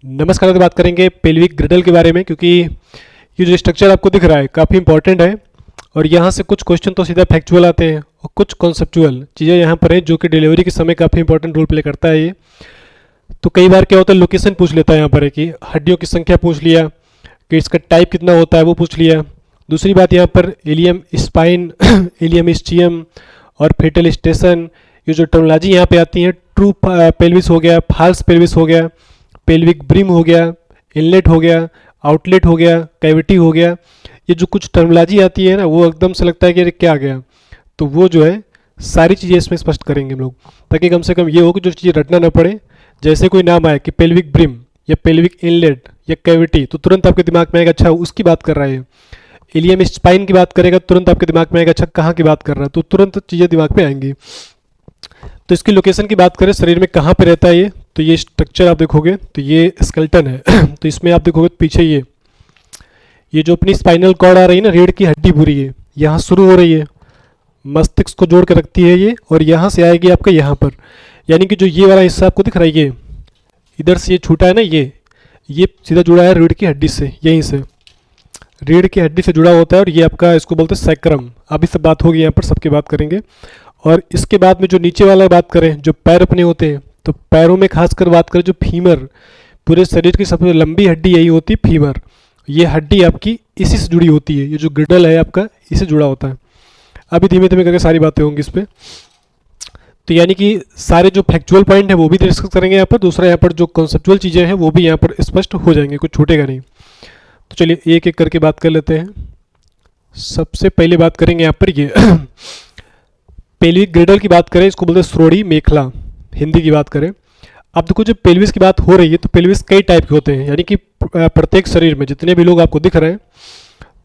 नमस्कार। तो बात करेंगे पेल्विक ग्रिडल के बारे में, क्योंकि ये जो स्ट्रक्चर आपको दिख रहा है काफ़ी इंपॉर्टेंट है और यहाँ से कुछ क्वेश्चन तो सीधा फैक्चुअल आते हैं और कुछ कॉन्सेप्चुअल चीज़ें यहाँ पर है जो कि डिलीवरी के समय काफ़ी इंपॉर्टेंट रोल प्ले करता है ये। तो कई बार क्या होता है, लोकेशन पूछ लेता है यहाँ पर है कि हड्डियों की संख्या पूछ लिया, कि इसका टाइप कितना होता है वो पूछ लिया। दूसरी बात यहाँ पर इलियम स्पाइन इलियम स्टियम और फेटल स्टेशन, ये जो टर्मिनोलॉजी यहाँ पे आती है, ट्रू पेल्विस हो गया, फाल्स पेल्विस हो गया, पेल्विक ब्रिम हो गया, इनलेट हो गया, आउटलेट हो गया, कैविटी हो गया, ये जो कुछ टर्मिनोलॉजी आती है ना वो एकदम से लगता है कि अरे क्या आ गया। तो वो जो है सारी चीज़ें इसमें स्पष्ट करेंगे हम लोग, ताकि कम से कम ये हो कि जो चीज़ें रटना ना पड़े। जैसे कोई नाम आए कि पेल्विक ब्रिम या पेल्विक इनलेट या कैविटी, तो तुरंत आपके दिमाग में आएगा अच्छा उसकी बात कर रहा है। इलियम स्पाइन की बात करेगा तुरंत आपके दिमाग में आएगा अच्छा कहाँ की बात कर रहा है, तो तुरंत चीज़ें दिमाग में आएंगी। तो इसकी लोकेशन की बात करें शरीर में कहाँ पे रहता है ये, तो ये स्ट्रक्चर आप देखोगे तो ये स्केलेटन है तो इसमें आप देखोगे तो पीछे ये जो अपनी स्पाइनल कॉर्ड आ रही है ना, रीढ़ की हड्डी पूरी है यहाँ शुरू हो रही है, मस्तिष्क को जोड़ के रखती है ये, और यहाँ से आएगी आपका यहाँ पर। यानी कि जो ये वाला हिस्सा आपको दिख रहा है, ये इधर से ये छूटा है ना, ये सीधा जुड़ा है रीढ़ की हड्डी से, यहीं से रीढ़ की हड्डी से जुड़ा होता है, और ये आपका इसको बोलते हैं सैक्रम। अभी सब बात होगी यहाँ पर, सबकी बात करेंगे। और इसके बाद में जो नीचे वाला बात करें, जो पैर अपने होते हैं, तो पैरों में खासकर बात करें जो फीमर, पूरे शरीर की सबसे लंबी हड्डी यही होती है फीमर। ये हड्डी आपकी इसी से जुड़ी होती है, ये जो ग्रिडल है आपका इससे जुड़ा होता है। अभी धीमे धीमे करके सारी बातें होंगी इस पर। तो यानी कि सारे जो फैक्चुअल पॉइंट है वो भी डिस्कस करेंगे यहाँ पर, दूसरा यहाँ पर जो कॉन्सेप्चुअल चीज़ें हैं वो भी यहाँ पर स्पष्ट हो जाएंगे, कुछ छूटेगा नहीं। तो चलिए एक एक करके बात कर लेते हैं। सबसे पहले बात करेंगे यहाँ पर ये पेल्विक ग्रिडल की बात करें, इसको बोलते हैं श्रोणि मेखला, हिंदी की बात करें। अब देखो जब पेल्विस की बात हो रही है तो पेल्विस कई टाइप के होते हैं, यानी कि प्रत्येक शरीर में जितने भी लोग आपको दिख रहे हैं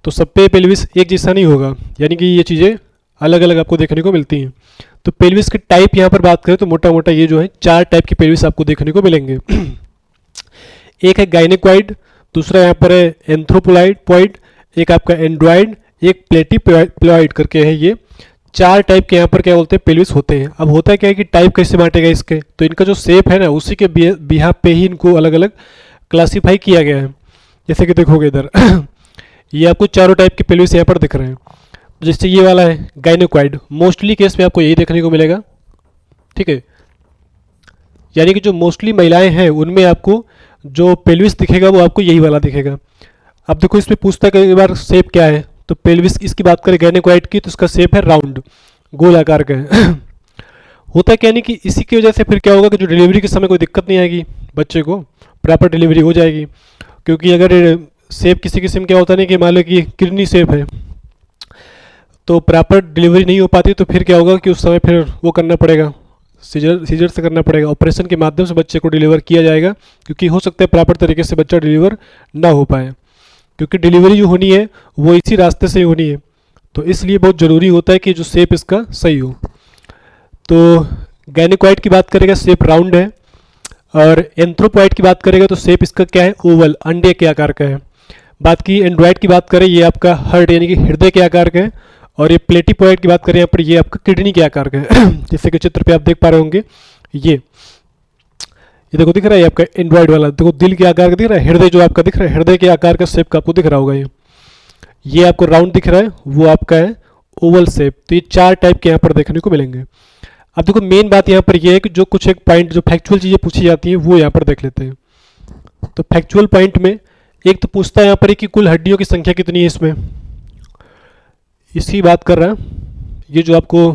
तो सब पे पेल्विस एक जैसा नहीं होगा, यानी कि ये चीज़ें अलग अलग आपको देखने को मिलती हैं। तो पेल्विस के टाइप यहाँ पर बात करें तो मोटा मोटा ये जो है 4 टाइप के पेल्विस आपको देखने को मिलेंगे। एक है गायनेकॉइड, दूसरा यहाँ पर है एंथ्रोपोलॉइड, एक आपका एंड्रॉइड, एक प्लेटिप्लॉइड करके है। ये 4 टाइप के यहाँ पर क्या बोलते हैं पेल्विस होते हैं। अब होता है क्या है कि टाइप कैसे बांटेगा इसके, तो इनका जो शेप है ना उसी के बिहाफ पे ही इनको अलग अलग क्लासीफाई किया गया है। जैसे कि देखोगे इधर ये आपको चारों टाइप के पेल्विस यहाँ पर दिख रहे हैं। जैसे ये वाला है गायनेकॉइड, मोस्टली केस में आपको यही देखने को मिलेगा, ठीक है। यानी कि जो मोस्टली महिलाएं हैं उनमें आपको जो पेल्विस दिखेगा वो आपको यही वाला दिखेगा। अब देखो इसमें पूछता है कई बार शेप क्या है, तो पेल्विस इसकी बात करें गायनेकॉइड की तो इसका शेप है राउंड, गोल आकार का है। होता क्या नहीं कि इसी की वजह से फिर क्या होगा कि जो डिलीवरी के समय कोई दिक्कत नहीं आएगी, बच्चे को प्रॉपर डिलीवरी हो जाएगी। क्योंकि अगर शेप किसी किस्म क्या होता नहीं कि मान लो कि किडनी शेप है तो प्रॉपर डिलीवरी नहीं हो पाती, तो फिर क्या होगा कि उस समय फिर वो करना पड़ेगा, सीजर से करना पड़ेगा, ऑपरेशन के माध्यम से बच्चे को डिलीवर किया जाएगा। क्योंकि हो सकता है प्रॉपर तरीके से बच्चा डिलीवर ना हो पाए, क्योंकि डिलीवरी जो होनी है वो इसी रास्ते से ही होनी है। तो इसलिए बहुत ज़रूरी होता है कि जो शेप इसका सही हो। तो गायनेकॉइड की बात करेगा शेप राउंड है, और एंथ्रोपॉइड की बात करेगा तो शेप इसका क्या है, ओवल, अंडे के आकार का है। बात की एंड्रॉइड की बात करें, ये आपका हार्ट यानी कि हृदय के आकार का है, और ये प्लेटिपॉइड की बात करें यहाँ पर ये आपका किडनी के आकार का है। जैसे कि चित्र पे आप देख पा रहे होंगे, ये देखो दिख रहा है आपका एंड्रॉइड वाला, देखो दिल के आकार का दिख रहा है, हृदय जो आपका दिख रहा है हृदय के आकार का शेप का आपको दिख रहा होगा। ये आपको राउंड दिख रहा है, वो आपका है ओवल शेप। तो ये 4 टाइप के यहाँ पर देखने को मिलेंगे। अब देखो मेन बात यहाँ पर ये है कि जो कुछ एक पॉइंट जो फैक्चुअल चीज़ें पूछी जाती हैं वो यहाँ पर देख लेते हैं। तो फैक्चुअल पॉइंट में एक तो पूछता है यहाँ पर कि कुल हड्डियों की संख्या कितनी है, इसमें इसकी बात कर रहा है। ये जो आपको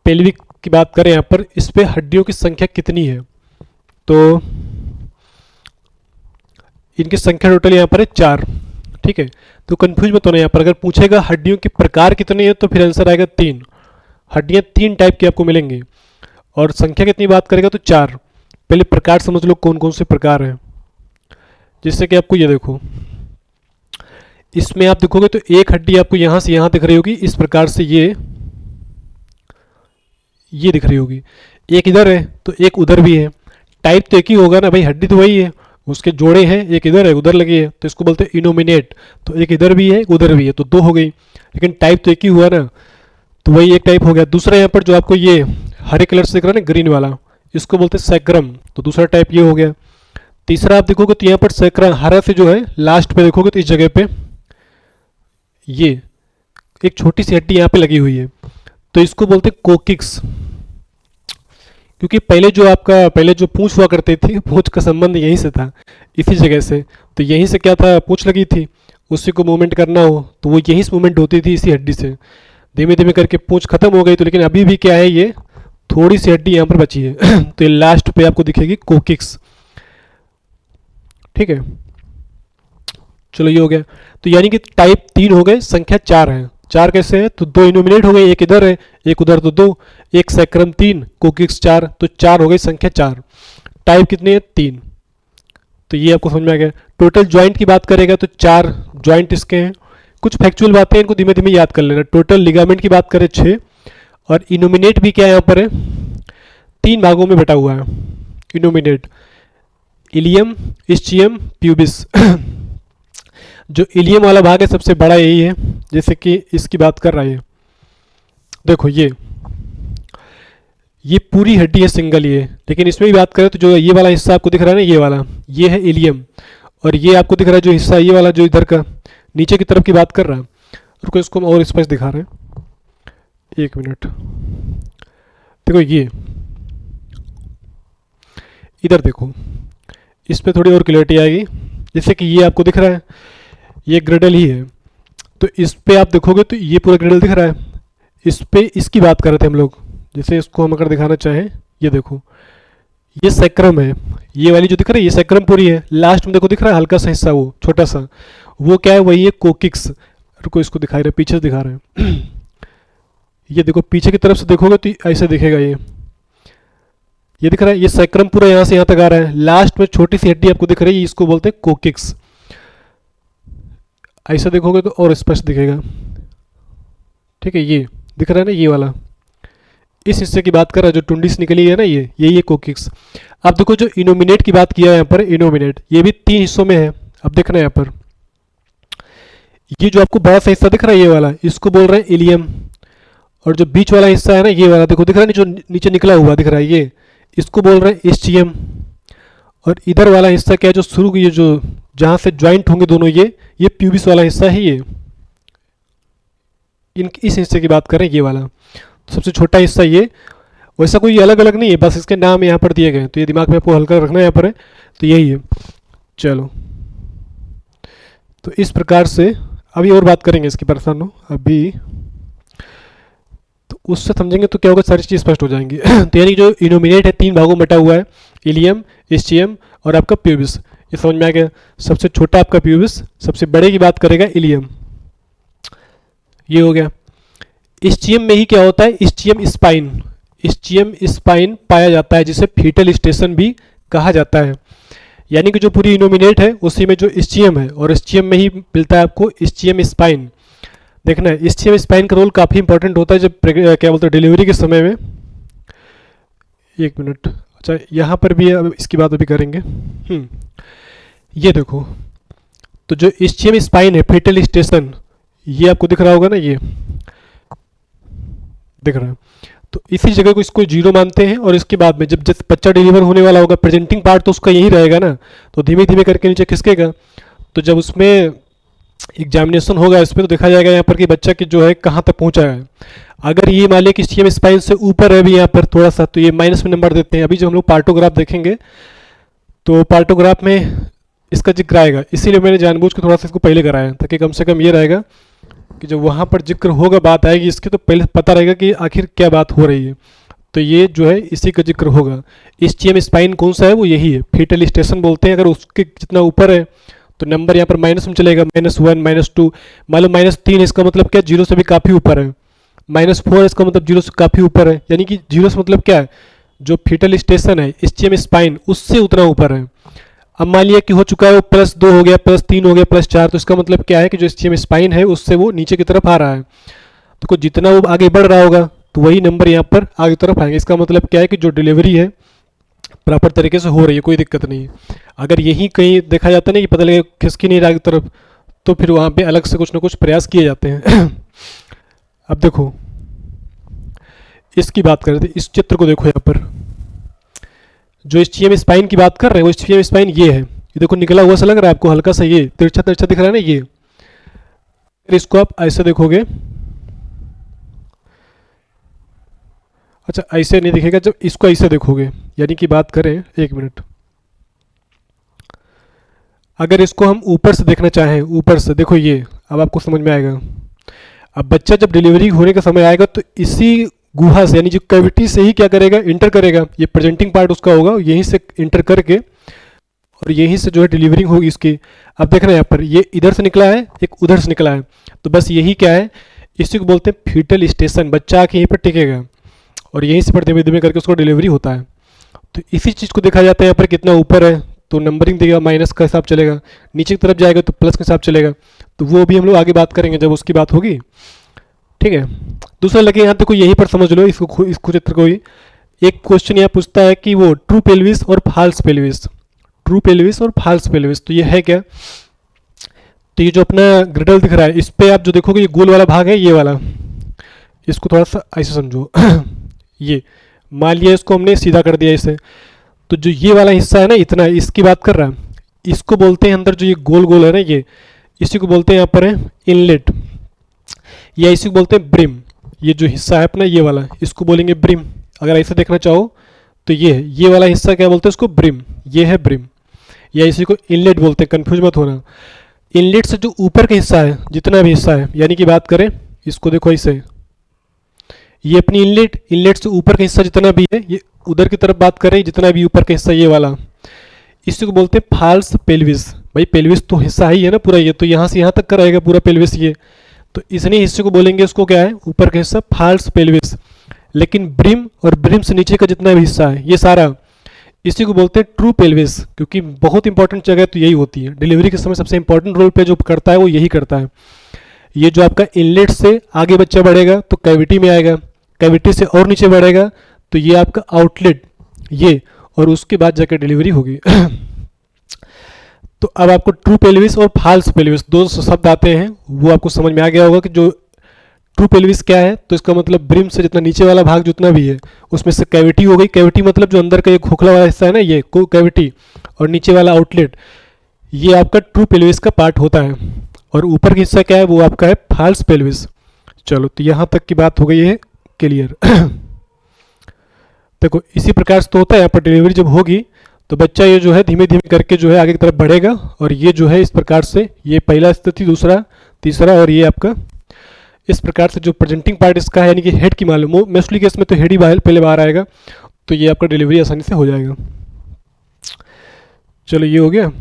पेल्विक की बात करें यहाँ पर, इस पे हड्डियों की संख्या कितनी है, तो इनकी संख्या टोटल यहाँ पर है 4, ठीक है। तो कंफ्यूज मत होना, यहाँ पर अगर पूछेगा हड्डियों के प्रकार कितने हैं तो फिर आंसर आएगा 3। हड्डियाँ 3 टाइप की आपको मिलेंगी, और संख्या कितनी बात करेगा तो 4। पहले प्रकार समझ लो कौन कौन से प्रकार हैं। जिससे कि आपको ये देखो, इसमें आप देखोगे तो एक हड्डी आपको यहाँ से यहाँ दिख रही होगी, इस प्रकार से ये दिख रही होगी। एक इधर है तो एक उधर भी है, टाइप तो एक ही होगा ना भाई, हड्डी तो वही है, उसके जोड़े हैं, एक इधर है उधर लगी है, तो इसको बोलते हैं इनोमिनेट। तो एक इधर भी है एक उधर भी है, तो 2 हो गई, लेकिन टाइप तो एक ही हुआ ना, तो वही एक टाइप हो गया। दूसरा यहाँ पर जो आपको ये हरे कलर से दिख रहा है ना ग्रीन वाला, इसको बोलते हैं सैक्रम, तो दूसरा टाइप ये हो गया। तीसरा आप देखोगे तो यहाँ पर सैकड़ा हरा से जो है लास्ट पे देखोगे तो इस जगह पे ये एक छोटी सी हड्डी यहाँ पे लगी हुई है, तो इसको बोलते हैं कोकिक्स। क्योंकि पहले जो पूंछ हुआ करते थे, पूंछ का संबंध यहीं से था, इसी जगह से। तो यहीं से क्या था, पूंछ लगी थी, उसी को मूवमेंट करना हो तो वो यहीं से मूवमेंट होती थी, इसी हड्डी से। धीमे धीमे करके पूंछ खत्म हो गई, तो लेकिन अभी भी क्या है, ये थोड़ी सी हड्डी यहाँ पर बची है तो ये लास्ट पे आपको दिखेगी कोकिक्स। ठीक है, चलो ये हो गया। तो यानी कि टाइप 3 हो गए, संख्या 4 है। 4 कैसे है, तो 2 इनोमिनेट हो गए, एक इधर है एक उधर, तो 2, एक सैक्रम 3, कोकिक्स 4, तो 4 हो गई संख्या 4। टाइप कितने हैं, 3। तो ये आपको समझ में आ गया। टोटल ज्वाइंट की बात करेगा तो 4 ज्वाइंट इसके हैं। कुछ फैक्चुअल बातें इनको धीमे धीमे याद कर लेना। टोटल लिगामेंट की बात करें 6, और इनोमिनेट भी क्या है यहाँ पर है, 3 भागों में बटा हुआ है इनोमिनेट, इलियम, इस्चियम, प्यूबिस जो इलियम वाला भाग है सबसे बड़ा यही है, जैसे कि इसकी बात कर रहा है। देखो ये पूरी हड्डी है सिंगल ये, लेकिन इसमें भी बात करें तो जो ये वाला हिस्सा आपको दिख रहा है ना, ये वाला, ये है इलियम, और ये आपको दिख रहा है जो हिस्सा, ये वाला जो इधर का नीचे की तरफ की बात कर रहा है। रुको, इसको हम और स्पष्ट दिखा रहे हैं, 1 मिनट। देखो ये इधर देखो, इस पर थोड़ी और क्लियरिटी आएगी। जैसे कि ये आपको दिख रहा है, ये ग्रिडल ही है, तो इस पे आप देखोगे तो ये पूरा ग्रिडल दिख रहा है। इस पे इसकी बात कर रहे थे हम लोग। जैसे इसको हम अगर दिखाना चाहें, ये देखो, ये सैक्रम है, ये वाली जो दिख रहा है ये सैक्रम पूरी है। लास्ट में देखो दिख रहा है हल्का सा हिस्सा, वो छोटा सा, वो क्या है, वही है कोकिक्स। रुको, इसको दिखा रहे, पीछे से दिखा रहे हैं ये देखो पीछे की तरफ से देखोगे तो ऐसे दिखेगा, ये दिख रहा है, ये सैक्रम पूरा यहाँ से यहाँ तक आ रहा है। लास्ट में छोटी सी हड्डी आपको दिख रही है, इसको बोलते हैं कोकिक्स। ऐसा देखोगे तो और स्पष्ट दिखेगा। ठीक है, ये दिख रहा है ना, ये वाला, इस हिस्से की बात कर रहा है, जो टुंडी से निकली है ना, ये यही है कोकिक्स। अब देखो जो इनोमिनेट की बात किया है यहाँ पर, इनोमिनेट ये भी 3 हिस्सों में है। अब देखना है यहाँ पर, ये जो आपको बड़ा सा हिस्सा दिख रहा है ये वाला, इसको बोल रहे हैं इलियम, और जो बीच वाला हिस्सा है ना, ये वाला देखो दिख रहा है, जो नीचे निकला हुआ दिख रहा है, ये इसको बोल रहे हैं इस्चियम। और इधर वाला हिस्सा क्या है, जो शुरू, ये जो जहाँ से ज्वाइंट होंगे दोनों, ये प्यूबिस वाला हिस्सा है, ये इस हिस्से की बात करें, ये वाला सबसे छोटा हिस्सा ये। वैसा कोई अलग अलग नहीं है, बस इसके नाम यहाँ पर दिए गए, तो ये दिमाग में आपको हल्का रखना है यहाँ पर है, तो यही है। चलो, तो इस प्रकार से अभी और बात करेंगे इसकी, परेशान हो अभी, तो उससे समझेंगे तो क्या होगा, सारी चीज़ स्पष्ट हो जाएंगी तो यानी जो इनोमिनेट है 3 भागों में बटा हुआ है, इलियम, इस्चियम और आपका प्यूबिस। ये समझ में आ गया। सबसे छोटा आपका प्यूबिस, सबसे बड़े की बात करेगा इलियम। ये हो गया। इस्चियम में ही क्या होता है, इस्चियम स्पाइन, इस्चियम स्पाइन पाया जाता है, जिसे फीटल स्टेशन भी कहा जाता है। यानी कि जो पूरी इनोमिनेट है उसी में जो इस्चियम है, और इस्चियम में ही मिलता है आपको इस्चियम स्पाइन। देखना है, इस्चियम स्पाइन का रोल काफ़ी इंपॉर्टेंट होता है जब क्या बोलते हैं डिलीवरी के समय में। 1 मिनट, अच्छा यहाँ पर भी अब इसकी बात अभी करेंगे। ये देखो, तो जो इस्चियम स्पाइन है, फीटल स्टेशन, ये आपको दिख रहा होगा ना, ये दिख रहा है, तो इसी जगह को इसको 0 मानते हैं। और इसके बाद में जब बच्चा डिलीवर होने वाला होगा, प्रेजेंटिंग पार्ट तो उसका यही रहेगा ना, तो धीमे धीमे करके नीचे खिसकेगा। तो जब उसमें एग्जामिनेशन होगा इस पर, तो देखा जाएगा यहाँ पर कि बच्चा की जो है कहाँ तक पहुँचा है। अगर ये मान लिया कि इस्चियम स्पाइन से ऊपर है भी यहाँ पर थोड़ा सा, तो ये माइनस में नंबर देते हैं। अभी जब हम लोग पार्टोग्राफ देखेंगे तो पार्टोग्राफ में इसका जिक्र आएगा, इसीलिए मैंने जानबूझ के थोड़ा सा इसको पहले कराया, ताकि कम से कम ये रहेगा कि जब वहाँ पर जिक्र होगा, बात आएगी इसकी, तो पहले पता रहेगा कि आखिर क्या बात हो रही है। तो ये जो है इसी का जिक्र होगा। इस्चियम स्पाइन कौन सा है, वो यही है, फीटल स्टेशन बोलते हैं। अगर उसके जितना ऊपर है तो नंबर यहाँ पर माइनस में चलेगा, -1, -2, मान लो -3 है, इसका मतलब क्या, 0 से भी काफ़ी ऊपर है। -4 है, इसका मतलब 0 से काफ़ी ऊपर है। यानी कि 0 से मतलब क्या है, जो फीटल स्टेशन है इस्चियम स्पाइन, उससे उतना ऊपर है। अब मान लिया कि हो चुका है वो +2 हो गया, +3 हो गया, +4, तो इसका मतलब क्या है कि जो इस्चियम स्पाइन है उससे वो नीचे की तरफ आ रहा है। तो जितना वो आगे बढ़ रहा होगा तो वही नंबर यहाँ पर आगे तरफ आएंगे। इसका मतलब क्या है कि जो डिलीवरी है प्रॉपर तरीके से हो रही है, कोई दिक्कत नहीं है। अगर यही कहीं देखा जाता नहीं कि पता लगे खिसकी नहीं रहा आगे तरफ, तो फिर वहाँ पे अलग से कुछ ना कुछ प्रयास किए जाते हैं अब देखो, इसकी बात कर रहे थे, इस चित्र को देखो यहाँ पर, जो स्टीएम स्पाइन की बात कर रहे हैं वो स्टीएम स्पाइन ये है, ये देखो निकला हुआ सा लग रहा है आपको, हल्का सा ये तिरछा तिरछा दिख रहा है ना ये। फिर इसको आप ऐसे देखोगे, अच्छा ऐसे नहीं दिखेगा, जब इसको ऐसे देखोगे, यानी कि बात करें, एक मिनट, अगर इसको हम ऊपर से देखना चाहें, ऊपर से देखो ये, अब आपको समझ में आएगा। अब बच्चा जब डिलीवरी होने का समय आएगा तो इसी गुहा से, यानी जो कैविटी से ही क्या करेगा, इंटर करेगा, ये प्रेजेंटिंग पार्ट उसका होगा, यहीं से इंटर करके और यहीं से जो है डिलीवरी होगी इसकी। अब देखना यहाँ पर ये इधर से निकला है, एक उधर से निकला है, तो बस यही क्या है, इसी को बोलते हैं फीटल स्टेशन। बच्चा आके यहीं पर टिकेगा और यहीं से पर धीमे धीमे करके उसको डिलीवरी होता है। तो इसी चीज़ को देखा जाता है यहाँ पर, कितना ऊपर है तो नंबरिंग देगा, माइनस का हिसाब चलेगा, नीचे की तरफ जाएगा तो प्लस का हिसाब चलेगा। तो वो भी हम लोग आगे बात करेंगे जब उसकी बात होगी, ठीक है। दूसरा लगे यहाँ तक यहीं पर समझ लो इसको चित्र को ही। एक क्वेश्चन यहाँ पूछता है कि वो ट्रू पेल्विस और फाल्स पेल्विस, ट्रू पेल्विस और फाल्स पेल्विस, तो ये है क्या। तो ये जो अपना ग्रिडल दिख रहा है, इस पे आप जो देखोगे ये गोल वाला भाग है, ये वाला, इसको थोड़ा सा ऐसे समझो ये मान लिया इसको हमने सीधा कर दिया इसे, तो जो ये वाला हिस्सा है ना, इतना, इसकी बात कर रहा है, इसको बोलते हैं अंदर जो ये गोल गोल है ना ये, इसी को बोलते हैं यहाँ पर है इनलेट, या इसी को बोलते हैं ब्रिम। ये जो हिस्सा है अपना ये वाला, इसको बोलेंगे ब्रिम। अगर ऐसे देखना चाहो तो ये वाला हिस्सा क्या बोलते हैं इसको, ब्रिम, ये है ब्रिम, या इसी को इनलेट बोलते हैं, कंफ्यूज मत होना। इनलेट से जो ऊपर का हिस्सा है, जितना भी हिस्सा है, यानी कि बात करें इसको देखो ऐसे, ये अपनी इनलेट, इनलेट से ऊपर का हिस्सा जितना भी है, ये उधर की तरफ बात करें, जितना भी ऊपर का हिस्सा ये वाला, इसी को बोलते हैं फाल्स पेल्विस। भाई पेल्विस तो हिस्सा ही है ना पूरा, ये तो यहाँ से यहाँ तक का रहेगा पूरा पेल्विस ये, तो इसने हिस्से को बोलेंगे उसको क्या है, ऊपर का हिस्सा फाल्स पेल्विस। लेकिन ब्रिम और ब्रिम से नीचे का जितना भी हिस्सा है ये सारा, इसी को बोलते हैं ट्रू पेल्विस, क्योंकि बहुत इंपॉर्टेंट जगह तो यही होती है डिलीवरी के समय, सबसे इंपॉर्टेंट रोल पे जो करता है वो यही करता है। ये जो आपका इनलेट से आगे बच्चा बढ़ेगा तो कैविटी में आएगा, कैविटी से और नीचे बढ़ेगा तो ये आपका आउटलेट, ये, और उसके बाद जाकर डिलीवरी होगी तो अब आपको ट्रू पेल्विस और फाल्स पेल्विस दो शब्द आते हैं, वो आपको समझ में आ गया होगा कि जो ट्रू पेल्विस क्या है, तो इसका मतलब ब्रिम से जितना नीचे वाला भाग जितना भी है उसमें से कैविटी हो गई, कैविटी मतलब जो अंदर का एक खोखला वाला हिस्सा है ना ये को कैविटी, और नीचे वाला आउटलेट, ये आपका ट्रू पेल्विस का पार्ट होता है। और ऊपर का हिस्सा क्या है, वो आपका है फाल्स पेल्विस। चलो तो यहाँ तक की बात हो गई है क्लियर देखो इसी प्रकार से तो होता है, यहाँ पर डिलीवरी जब होगी तो बच्चा ये जो है धीमे धीमे करके जो है आगे की तरफ बढ़ेगा, और ये जो है इस प्रकार से, ये पहला स्थिति, दूसरा, तीसरा, और ये आपका इस प्रकार से जो प्रेजेंटिंग पार्ट इसका है, यानी कि हेड की मालूम, मोस्टली केस में तो हेड ही पहले बाहर आएगा, तो ये आपका डिलीवरी आसानी से हो जाएगा। चलो ये हो गया।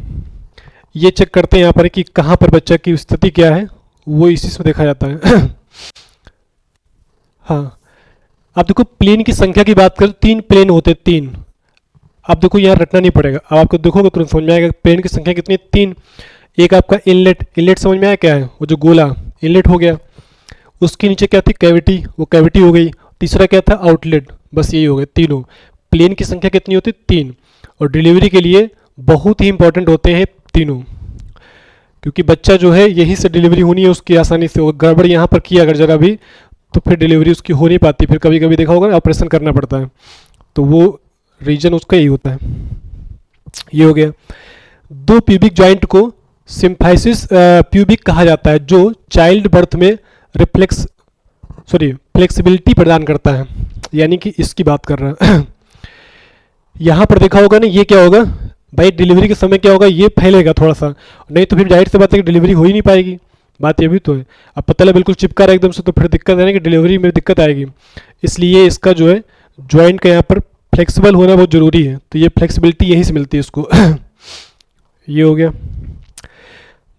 ये चेक करते हैं यहाँ पर कि कहाँ पर बच्चा की स्थिति क्या है, वो इसी से देखा जाता है हाँ, आप देखो प्लेन की संख्या की बात करें, 3 प्लेन होते हैं, 3। आप देखो यहाँ रटना नहीं पड़ेगा, अब आपको देखोगे तुरंत समझ में आएगा प्लेन की संख्या कितनी, 3। एक आपका इनलेट, इनलेट समझ में आया क्या है, वो जो गोला इनलेट हो गया, उसके नीचे क्या थी कैविटी, वो कैविटी हो गई, तीसरा क्या था आउटलेट, बस यही हो गए तीनों। प्लेन की संख्या कितनी होती है, 3, और डिलीवरी के लिए बहुत ही इंपॉर्टेंट होते हैं तीनों, क्योंकि बच्चा जो है यही से डिलीवरी होनी है उसकी आसानी से, और गड़बड़ यहाँ पर किया अगर जरा भी तो फिर डिलीवरी उसकी हो नहीं पाती, फिर कभी कभी देखा होगा ऑपरेशन करना पड़ता है, तो वो रीजन उसका यही होता है। ये हो गया। 2 प्यूबिक जॉइंट को सिम्फाइसिस प्यूबिक कहा जाता है, जो चाइल्ड बर्थ में फ्लेक्सिबिलिटी प्रदान करता है, यानी कि इसकी बात कर रहा है यहाँ पर देखा होगा ना, ये क्या होगा भाई, डिलीवरी के समय क्या होगा, ये फैलेगा थोड़ा सा, नहीं तो फिर जाहिर सी बात है कि डिलीवरी हो ही नहीं पाएगी, बात ये भी तो है। अब पता लगा बिल्कुल चिपका रहा एकदम से, तो फिर दिक्कत है ना कि डिलीवरी में दिक्कत आएगी, इसलिए इसका जो है जॉइंट का यहाँ पर फ्लेक्सिबल होना बहुत ज़रूरी है, तो ये फ्लेक्सिबिलिटी यहीं से मिलती है इसको ये हो गया।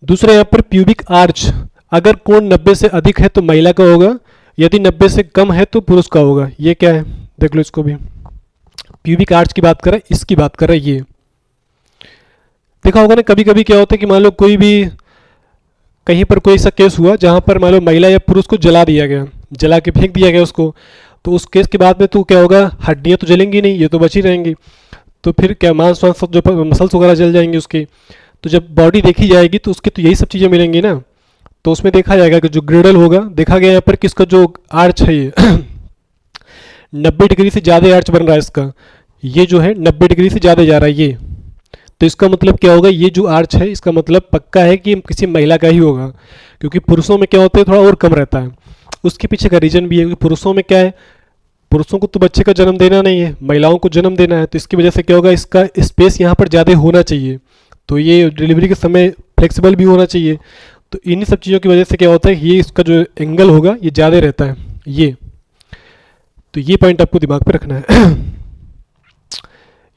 दूसरा यहाँ पर प्यूबिक आर्च, अगर कोण 90 से अधिक है तो महिला का होगा, यदि 90 से कम है तो पुरुष का होगा। ये क्या है देख लो इसको भी, प्यूबिक आर्च की बात कर रहा है, इसकी बात कर रहा है। ये देखा होगा ना कभी कभी क्या होता है कि मान लो कोई भी कहीं पर कोई ऐसा केस हुआ जहाँ पर मान लो महिला या पुरुष को जला दिया गया, जला के फेंक दिया गया उसको, तो उस केस के बाद में तो क्या होगा, हड्डियाँ तो जलेंगी नहीं, ये तो बची रहेंगी, तो फिर क्या मांस वांस सब जो मसल्स वगैरह जल जाएंगे उसकी, तो जब बॉडी देखी जाएगी तो उसकी तो यही सब चीज़ें मिलेंगी ना, तो उसमें देखा जाएगा कि जो ग्रिडल होगा, देखा गया यहाँ पर किसका जो आर्च है ये 90 डिग्री से ज़्यादा आर्च बन रहा है इसका, ये जो है 90 डिग्री से ज़्यादा जा रहा है ये। तो इसका मतलब क्या होगा, ये जो आर्च है इसका मतलब पक्का है कि किसी महिला का ही होगा, क्योंकि पुरुषों में क्या होता है थोड़ा और कम रहता है। उसके पीछे का रीजन भी है कि पुरुषों में क्या है, पुरुषों को तो बच्चे का जन्म देना नहीं है, महिलाओं को जन्म देना है, तो इसकी वजह से क्या होगा, इसका स्पेस यहाँ पर ज़्यादा होना चाहिए, तो ये डिलीवरी के समय फ्लेक्सिबल भी होना चाहिए। तो इन्हीं सब चीज़ों की वजह से क्या होता है, ये इसका जो एंगल होगा ये ज़्यादा रहता है ये। तो ये पॉइंट आपको दिमाग पे रखना है।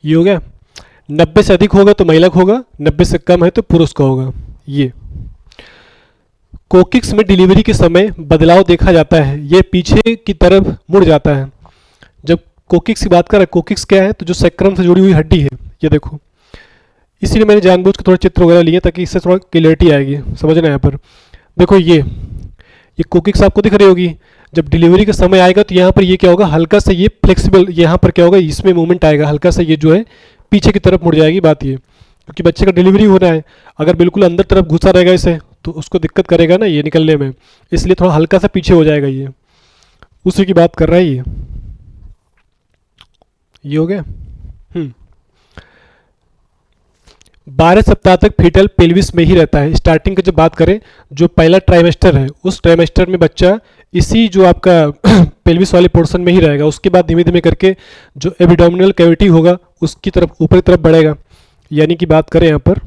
ये हो गया। 90 से अधिक होगा तो महिला का होगा, 90 से कम है तो पुरुष का होगा ये। कोकिक्स में डिलीवरी के समय बदलाव देखा जाता है, ये पीछे की तरफ मुड़ जाता है। जब कोकिक्स की बात कर रहे हैं, कोकिक्स क्या है, तो जो सैक्रम से जुड़ी हुई हड्डी है, ये देखो, इसीलिए मैंने जानबूझ के थोड़े चित्र वगैरह लिए ताकि इससे थोड़ा क्लियरिटी आएगी, समझना यहाँ पर। देखो ये कोकिक्स आपको दिख रही होगी, जब डिलीवरी का समय आएगा तो यहाँ पर ये क्या होगा, हल्का सा ये फ्लेक्सिबल, यहाँ पर क्या होगा, इसमें मूवमेंट आएगा, हल्का सा ये जो है पीछे की तरफ मुड़ जाएगी। बात ये, क्योंकि बच्चे का डिलीवरी होना है, अगर बिल्कुल अंदर तरफ घुसा रहेगा इसे तो उसको दिक्कत करेगा ना ये निकलने में, इसलिए थोड़ा हल्का सा पीछे हो जाएगा ये। उसी की बात कर रहा है ये हो गया। 12 सप्ताह तक फीटल पेल्विस में ही रहता है। स्टार्टिंग की जब बात करें, जो पहला ट्राइमेस्टर है उस ट्राइमेस्टर में बच्चा इसी जो आपका पेल्विस वाले पोर्शन में ही रहेगा, उसके बाद धीमे धीमे करके जो एब्डोमिनल कैविटी होगा उसकी तरफ ऊपर की तरफ बढ़ेगा। यानी कि बात करें यहाँ पर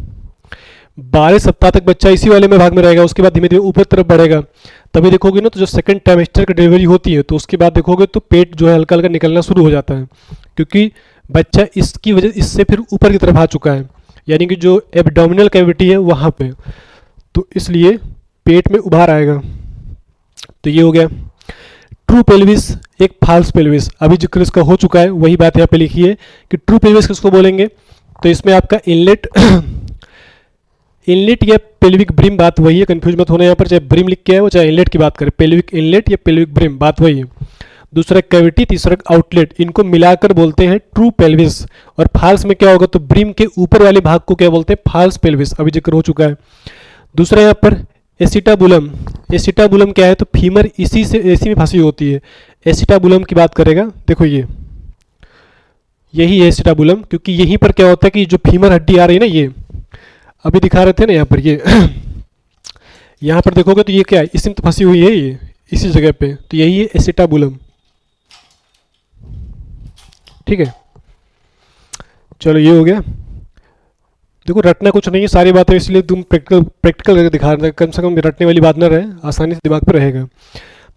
12 सप्ताह तक बच्चा इसी वाले में भाग में रहेगा, उसके बाद धीमे धीमे ऊपर तरफ बढ़ेगा। तभी देखोगे ना, तो जो सेकंड ट्राइमेस्टर की डिलीवरी होती है तो उसके बाद देखोगे तो पेट जो है हल्का हल्का निकलना शुरू हो जाता है, क्योंकि बच्चा इसकी वजह इससे फिर ऊपर की तरफ आ चुका है, यानी कि जो एब्डोमिनल कैविटी है वहाँ पे, तो इसलिए पेट में उभार आएगा। तो ये हो गया ट्रू पेल्विस, एक फाल्स पेल्विस। अभी जिक्र इसका हो चुका है, वही बात यहाँ पे लिखी है कि ट्रू पेल्विस किसको बोलेंगे, तो इसमें आपका इनलेट इनलेट या पेल्विक ब्रिम, बात वही है, कंफ्यूज मत होना यहाँ पर, चाहे ब्रिम लिख के है वो चाहे इनलेट की बात करें, पेल्विक इनलेट या पेल्विक ब्रिम, बात वही है। दूसरा कैविटी, तीसरा आउटलेट, इनको मिलाकर बोलते हैं ट्रू पेल्विस। और फाल्स में क्या होगा, तो ब्रिम के ऊपर वाले भाग को क्या बोलते हैं, फाल्स पेल्विस, अभी जिक्र हो चुका है। दूसरा यहाँ पर एसिटाबुलम, एसिटाबुलम क्या है, तो फीमर इसी में फंसी होती है। एसिटाबुलम की बात करेगा, देखो यही है एसिटाबुलम, क्योंकि यहीं पर क्या होता है कि जो फीमर हड्डी आ रही है ना, ये अभी दिखा रहे थे ना यहाँ पर, ये यहाँ पर देखोगे तो ये क्या है, इसी में तो फंसी हुई है ये, इसी जगह पे, तो यही है एसिटाबुलम। ठीक है, चलो ये हो गया। देखो रटना कुछ नहीं है, सारी बातें इसलिए तुम प्रैक्टिकल करके दिखा रहे थे, कम से कम रटने वाली बात ना रहे, आसानी से दिमाग पर रहेगा।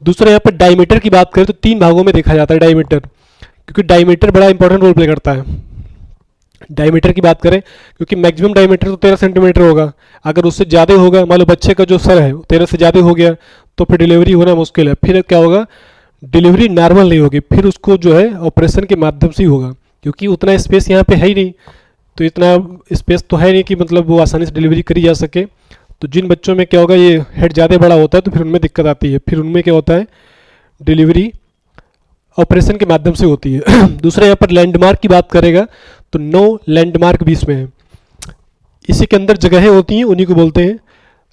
दूसरा यहाँ पर डायमीटर की बात करें तो 3 भागों में देखा जाता है डायमीटर, क्योंकि डायमीटर बड़ा इंपॉर्टेंट रोल प्ले करता है। डायमीटर की बात करें, क्योंकि मैक्सिमम डायमीटर तो 13 सेंटीमीटर होगा, अगर उससे ज़्यादा होगा, मान लो बच्चे का जो सर है 13 से ज़्यादा हो गया तो फिर डिलीवरी होना मुश्किल है, फिर क्या होगा, डिलीवरी नॉर्मल नहीं होगी, फिर उसको जो है ऑपरेशन के माध्यम से ही होगा, क्योंकि उतना स्पेस यहाँ पे है ही नहीं, तो इतना स्पेस तो है नहीं कि मतलब वो आसानी से डिलीवरी करी जा सके। तो जिन बच्चों में क्या होगा, ये हेड ज़्यादा बड़ा होता है तो फिर उनमें दिक्कत आती है, फिर उनमें क्या होता है, डिलीवरी ऑपरेशन के माध्यम से होती है। दूसरा यहाँ पर लैंडमार्क की बात करेगा तो 9 लैंडमार्क भी इसमें है, इसी के अंदर जगहें होती हैं, उन्हीं को बोलते हैं।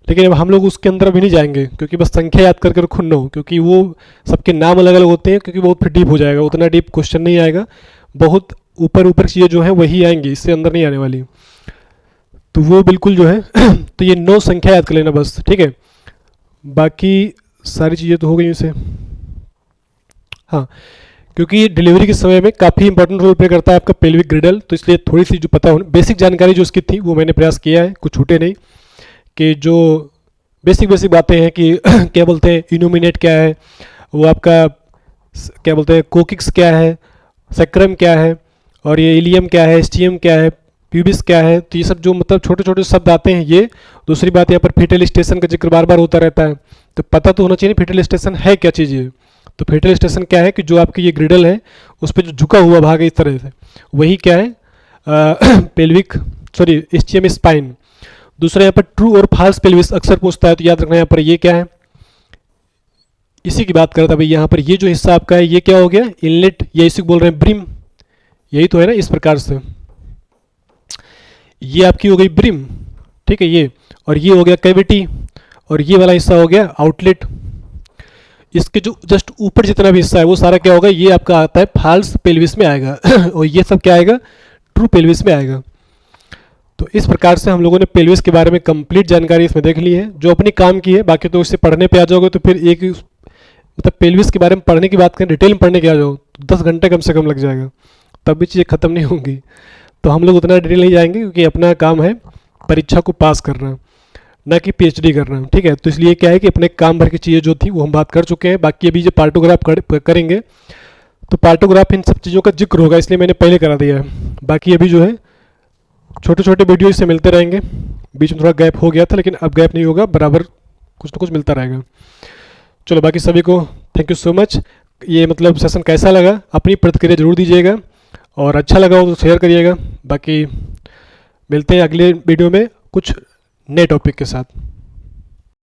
लेकिन अब हम लोग उसके अंदर अभी नहीं जाएंगे, क्योंकि बस संख्या याद कर रखो 9, क्योंकि वो सबके नाम अलग अलग होते हैं, क्योंकि बहुत फिर डीप हो जाएगा, उतना डीप क्वेश्चन नहीं आएगा, बहुत ऊपर ऊपर चीज़ें जो हैं वही आएंगी, इससे अंदर नहीं आने वाली, तो वो बिल्कुल जो है तो ये 9 संख्या याद कर लेना बस, ठीक है। बाकी सारी चीज़ें तो हो गई इसे। हाँ, क्योंकि डिलीवरी के समय में काफ़ी इंपॉर्टेंट रोल प्ले करता है आपका पेल्विक ग्रिडल, तो इसलिए थोड़ी सी जो पता हो, बेसिक जानकारी जो उसकी थी वो मैंने प्रयास किया है, कुछ छूटे नहीं, कि जो बेसिक बातें हैं कि क्या बोलते हैं इनोमिनेट क्या है, वो आपका क्या बोलते हैं कोकिक्स क्या है, सैक्रम क्या है, और ये इलियम क्या है, एस्टियम क्या है, प्यूबिस क्या है, तो ये सब जो मतलब छोटे छोटे शब्द आते हैं ये। दूसरी बात यहाँ पर फीटल स्टेशन का जिक्र बार बार होता रहता है, तो पता तो होना चाहिए फीटल स्टेशन है क्या चीज़ है। तो फीटल स्टेशन क्या है कि जो आपकी ये ग्रिडल है उस पर जो झुका हुआ भाग है इस तरह से, वही क्या है पेल्विक सॉरी एस्टियम स्पाइन। दूसरा यहाँ पर ट्रू और फॉल्स पेल्विस अक्सर पूछता है, तो याद रखना यहाँ पर ये क्या है, इसी की बात करता है भाई। यहाँ पर ये जो हिस्सा आपका है ये क्या हो गया, इनलेट, या इसी को बोल रहे हैं ब्रिम, यही तो है ना, इस प्रकार से ये आपकी हो गई ब्रिम, ठीक है ये, और ये हो गया कैविटी, और ये वाला हिस्सा हो गया आउटलेट। इसके जो जस्ट ऊपर जितना भी हिस्सा है वो सारा क्या होगा, ये आपका आता है फाल्स पेल्विस में आएगा और ये सब क्या आएगा, ट्रू पेल्विस में आएगा। तो इस प्रकार से हम लोगों ने पेल्विस के बारे में कंप्लीट जानकारी इसमें देख ली है, जो अपनी काम की है। बाकी तो इससे पढ़ने पे आ जाओगे तो फिर एक मतलब पेल्विस के बारे में पढ़ने की बात करें, डिटेल में पढ़ने के आ जाओ तो 10 घंटे कम से कम लग जाएगा, तब भी चीज़ें ख़त्म नहीं होंगी। तो हम लोग उतना डिटेल नहीं जाएंगे क्योंकि अपना काम है परीक्षा को पास करना, ना कि पीएचडी करना, ठीक है। तो इसलिए क्या है कि अपने काम भर की चीज़ें जो थी वो हम बात कर चुके हैं। बाकी अभी जो पार्टोग्राफ करेंगे तो पार्टोग्राफ इन सब चीज़ों का जिक्र होगा, इसलिए मैंने पहले करा दिया है। बाकी अभी जो है छोटे छोटे वीडियो इससे मिलते रहेंगे। बीच में थोड़ा गैप हो गया था, लेकिन अब गैप नहीं होगा, बराबर कुछ ना कुछ मिलता रहेगा। चलो, बाकी सभी को थैंक यू सो मच। ये मतलब सेशन कैसा लगा अपनी प्रतिक्रिया जरूर दीजिएगा, और अच्छा लगा हो तो शेयर करिएगा। बाकी मिलते हैं अगले वीडियो में कुछ नए टॉपिक के साथ।